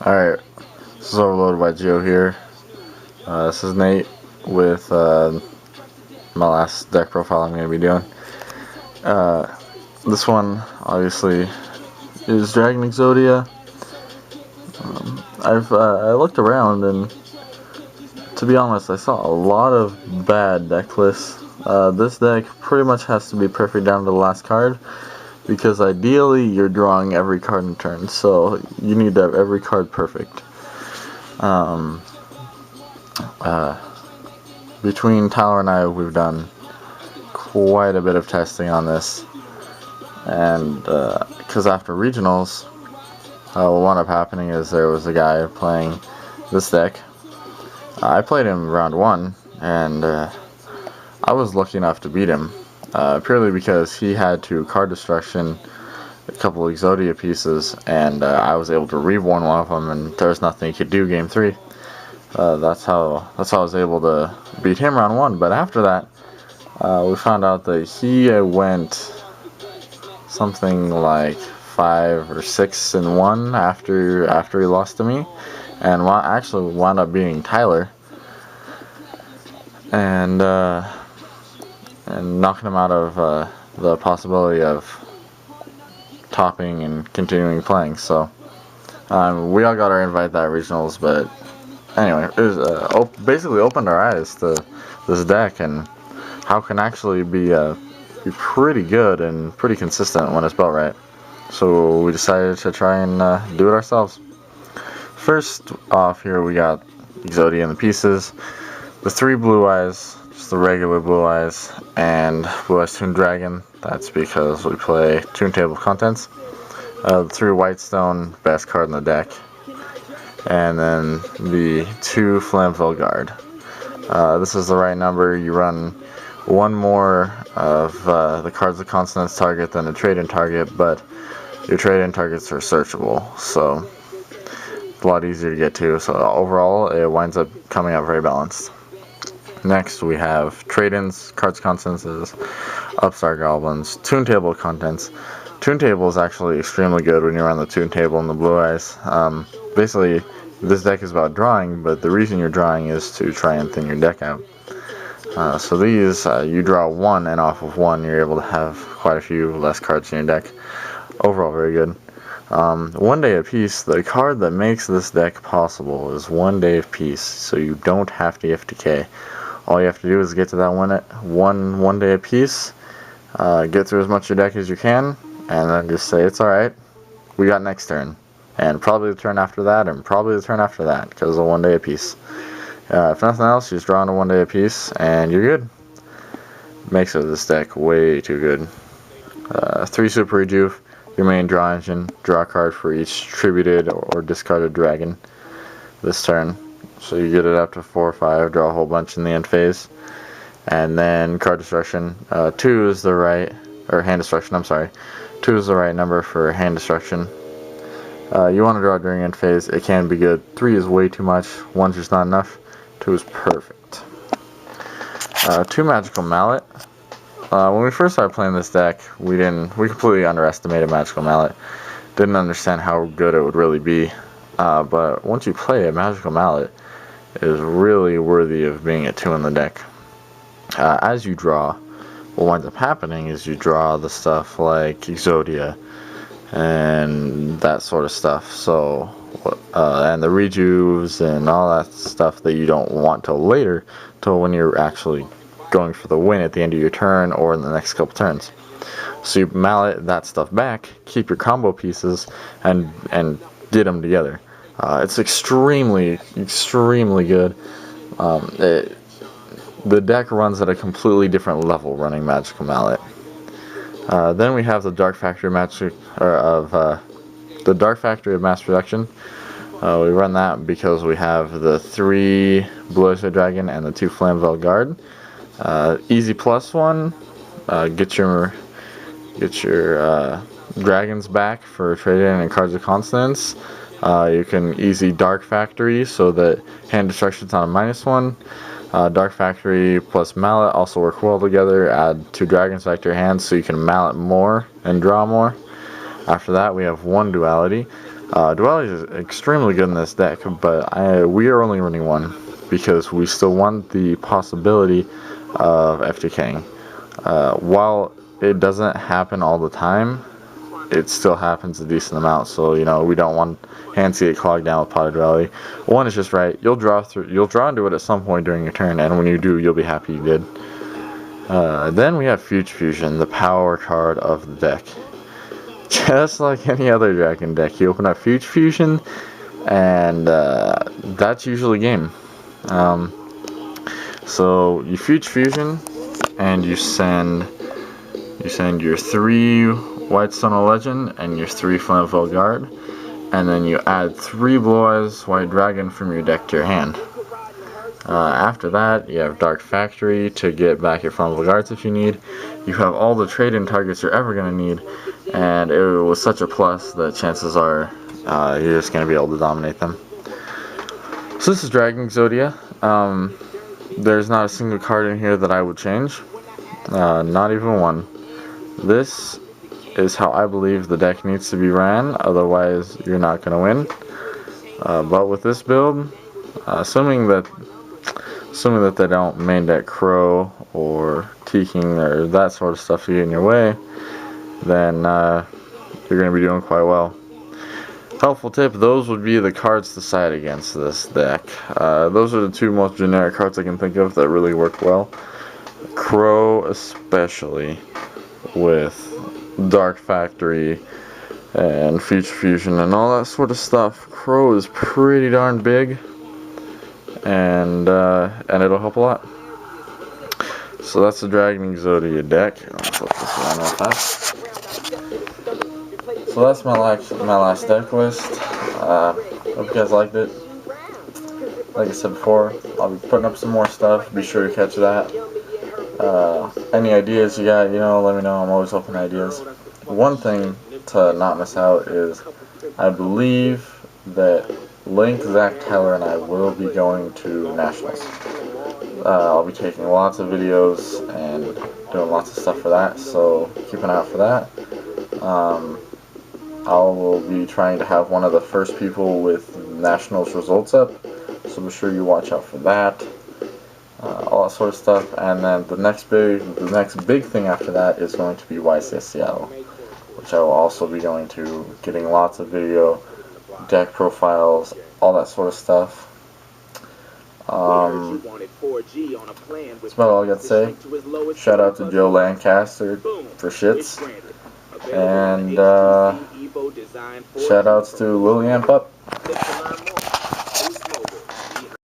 Alright, this is Overloaded by Geo here. This is Nate with my last deck profile I'm going to be doing. This one, obviously, is Dragon Exodia. I looked around, and to be honest, I saw a lot of bad deck lists. This deck pretty much has to be perfect down to the last card, because ideally you're drawing every card in turn, so you need to have every card perfect. Between Tyler and I, we've done quite a bit of testing on this, and because after regionals, what wound up happening is there was a guy playing this deck. I played him round 1, and I was lucky enough to beat him, purely because he had 2 card destruction, a couple of Exodia pieces, and I was able to reborn one of them, and there was nothing he could do game 3. That's how I was able to beat him round 1. But after that, we found out that he went something like 5 or 6-1 after he lost to me, and actually wound up beating Tyler, and knocking him out of the possibility of topping and continuing playing. So we all got our invite to that regionals, but anyway, it was basically opened our eyes to this deck and how it can actually be pretty good and pretty consistent when it's built right. So we decided to try and do it ourselves. First off, here we got Exodia and the pieces, the 3 blue eyes, just the regular blue eyes, and blue eyes Toon Dragon. That's because we play Toon Table Contents. The 3 white stone, best card in the deck, and then the 2 Flamville Guard. This is the right number. You run 1 more of the cards of consonants target than a trade-in target, but your trade-in targets are searchable, so it's a lot easier to get to. So overall, it winds up coming out very balanced. Next, we have trade-ins, cards consonants, Upstart Goblins, Toon Table Contents. Toon Table is actually extremely good when you're on the Toon Table in the blue eyes. Basically, this deck is about drawing, but the reason you're drawing is to try and thin your deck out. So these, you draw 1, and off of 1, you're able to have quite a few less cards in your deck. Overall, very good. 1 day of peace. The card that makes this deck possible is 1 day of peace, so you don't have to FTK. All you have to do is get to that one day of peace, get through as much of your deck as you can, and then just say, it's alright, we got next turn. And probably the turn after that, and probably the turn after that, because of 1 day of peace. If nothing else, you just draw on a 1 day of peace, and you're good. Makes this deck way too good. 3 super rejuve, your main draw engine, draw a card for each tributed or discarded dragon this turn. So you get it up to 4 or 5, draw a whole bunch in the end phase. And then card destruction. 2 is the right, or hand destruction, I'm sorry. 2 is the right number for hand destruction. You want to draw during end phase, it can be good. 3 is way too much, 1's just not enough. 2 is perfect. 2 Magical Mallet. When we first started playing this deck, we completely underestimated Magical Mallet. Didn't understand how good it would really be. But once you play it, Magical Mallet is really worthy of being a 2 in the deck. As you draw, what winds up happening is you draw the stuff like Exodia and that sort of stuff. So, and the rejuves and all that stuff that you don't want till later, till when you're actually going for the win at the end of your turn or in the next couple turns. So you mallet that stuff back, keep your combo pieces, and get them together. It's extremely good. The deck runs at a completely different level running Magical Mallet. Then we have the Dark Factory the Dark Factory of Mass Production. We run that because we have the 3 Blue Eyes Dragon and the 2 Flamville Guard. Easy +1. Get your dragons back for trade-in and cards of consonants. You can easy Dark Factory so that hand destruction's on a -1. Dark Factory plus Mallet also work well together. Add 2 dragons back to your hand so you can mallet more and draw more. After that, we have 1 duality. Duality is extremely good in this deck, but we are only running one because we still want the possibility of FTKing. While it doesn't happen all the time, it still happens a decent amount. So we don't want hands to get clogged down with Pot of Duality. One is just right. You'll draw into it at some point during your turn, and when you do, you'll be happy you did. Then we have Future Fusion, the power card of the deck. Just like any other dragon deck, you open up Future Fusion, and that's usually game. So you Future Fusion, and you send your 3 White Stone Legend and your 3 Flammable Guard, and then you add 3 Blue Eyes White Dragon from your deck to your hand. After that, you have Dark Factory to get back your Flammable Guards if you need. You have all the trade-in targets you're ever going to need, and it was such a plus that chances are you're just going to be able to dominate them. So this is Dragon Exodia. There's not a single card in here that I would change. Not even one. This is how I believe the deck needs to be ran, otherwise you're not going to win. But with this build, assuming that they don't main deck Crow or Teaking or that sort of stuff to get in your way, then you're going to be doing quite well. Helpful tip, those would be the cards to side against this deck. Those are the 2 most generic cards I can think of that really work well. Crow especially, with Dark Factory and Future Fusion and all that sort of stuff. Crow is pretty darn big, and it'll help a lot. So that's the Dragon Exodia deck. I'll flip this around real fast. So that's my last deck list. Hope you guys liked it. Like I said before, I'll be putting up some more stuff. Be sure to catch that. Any ideas you got, let me know. I'm always open to ideas. One thing to not miss out is I believe that Link, Zach, Tyler, and I will be going to Nationals. I'll be taking lots of videos and doing lots of stuff for that, so keep an eye out for that. I will be trying to have one of the first people with Nationals results up, so be sure you watch out for that. All that sort of stuff, and then the next big thing after that is going to be YCS Seattle, which I will also be going to, getting lots of video, deck profiles, all that sort of stuff. That's about all I got to say. Shout out to Joe Lancaster for shits, and shout outs to Lillian Pup.